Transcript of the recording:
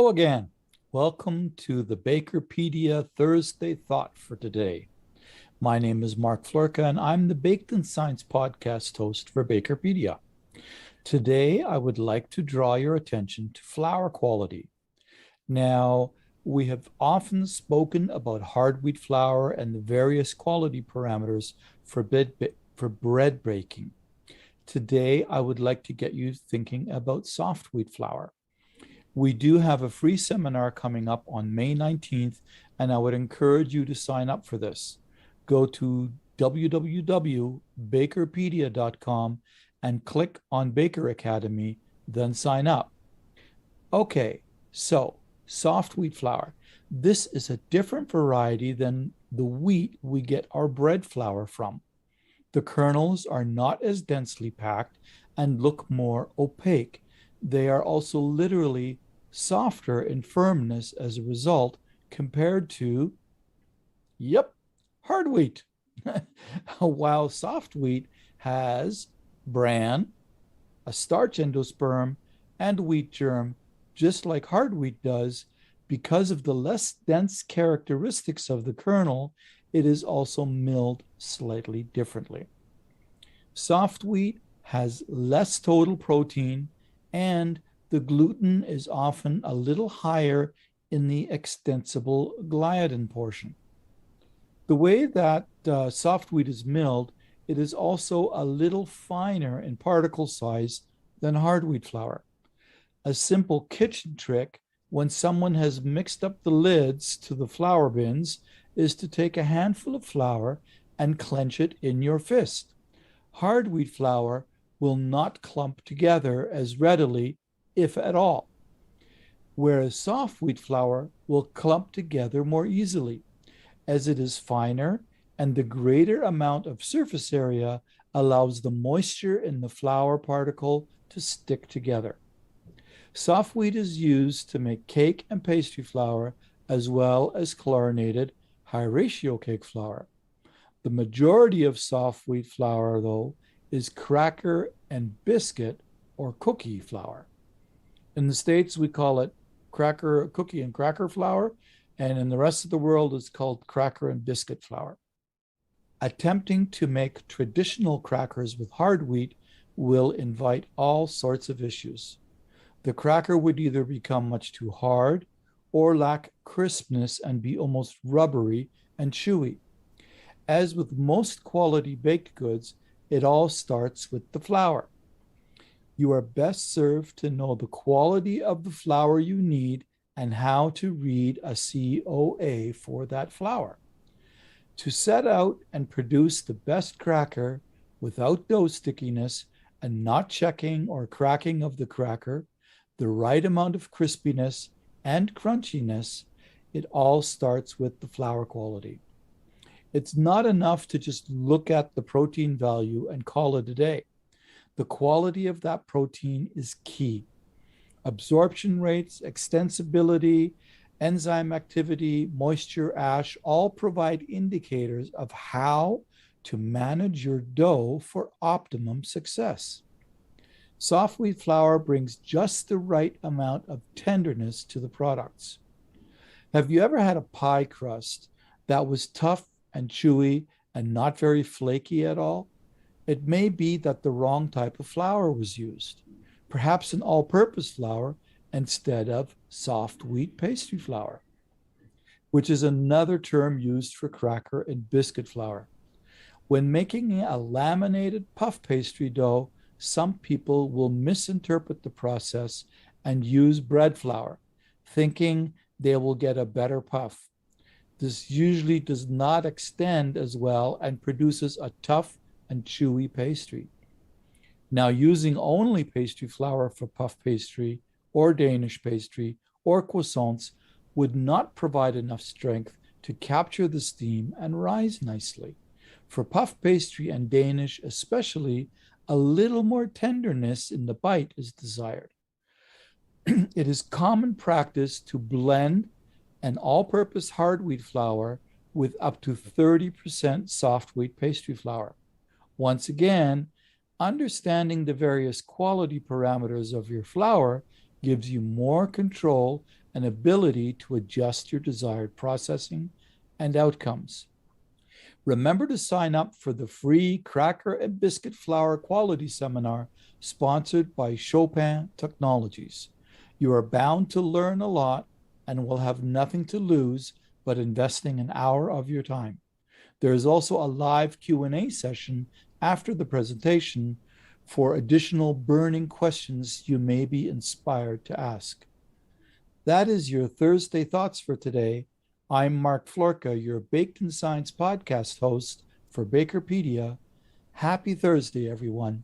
Hello again. Welcome to the Bakerpedia Thursday Thought for today. My name is Mark Floerke, and I'm the Baked in Science podcast host for Bakerpedia. Today, I would like to draw your attention to flour quality. Now, we have often spoken about hard wheat flour and the various quality parameters for bread baking. Today, I would like to get you thinking about soft wheat flour. We do have a free seminar coming up on May 19th, and I would encourage you to sign up for this. Go to www.bakerpedia.com and click on Baker Academy, then sign up. Okay, so soft wheat flour. This is a different variety than the wheat we get our bread flour from. The kernels are not as densely packed and look more opaque. They are also literally softer in firmness as a result compared to, hard wheat. While soft wheat has bran, a starch endosperm, and wheat germ, just like hard wheat does, because of the less dense characteristics of the kernel, it is also milled slightly differently. Soft wheat has less total protein, and the gluten is often a little higher in the extensible gliadin portion. The way that soft wheat is milled, it is also a little finer in particle size than hard wheat flour. A simple kitchen trick when someone has mixed up the lids to the flour bins is to take a handful of flour and clench it in your fist. Hard wheat flour will not clump together as readily, if at all, whereas soft wheat flour will clump together more easily, as it is finer and the greater amount of surface area allows the moisture in the flour particle to stick together. Soft wheat is used to make cake and pastry flour, as well as chlorinated high-ratio cake flour. The majority of soft wheat flour, though, is cracker and biscuit or cookie flour. In the States, we call it cookie and cracker flour, and in the rest of the world, it's called cracker and biscuit flour. Attempting to make traditional crackers with hard wheat will invite all sorts of issues. The cracker would either become much too hard or lack crispness and be almost rubbery and chewy. As with most quality baked goods, it all starts with the flour. You are best served to know the quality of the flour you need and how to read a COA for that flour. To set out and produce the best cracker without dough stickiness and not checking or cracking of the cracker, the right amount of crispiness and crunchiness, it all starts with the flour quality. It's not enough to just look at the protein value and call it a day. The quality of that protein is key. Absorption rates, extensibility, enzyme activity, moisture, ash, all provide indicators of how to manage your dough for optimum success. Soft wheat flour brings just the right amount of tenderness to the products. Have you ever had a pie crust that was tough and chewy and not very flaky at all? It may be that the wrong type of flour was used, perhaps an all-purpose flour instead of soft wheat pastry flour, which is another term used for cracker and biscuit flour. When making a laminated puff pastry dough, some people will misinterpret the process and use bread flour, thinking they will get a better puff. This usually does not extend as well and produces a tough and chewy pastry. Now, using only pastry flour for puff pastry or Danish pastry or croissants would not provide enough strength to capture the steam and rise nicely. For puff pastry and Danish especially, a little more tenderness in the bite is desired. It is common practice to blend an all-purpose hard wheat flour with up to 30% soft wheat pastry flour. Once again, understanding the various quality parameters of your flour gives you more control an ability to adjust your desired processing and outcomes. Remember to sign up for the free Cracker and Biscuit Flour Quality Seminar sponsored by Chopin Technologies. You are bound to learn a lot and will have nothing to lose but investing an hour of your time. There is also a live Q&A session after the presentation for additional burning questions you may be inspired to ask. That is your Thursday Thoughts for today. I'm Mark Floerke, your Baked in Science podcast host for Bakerpedia. Happy Thursday, everyone.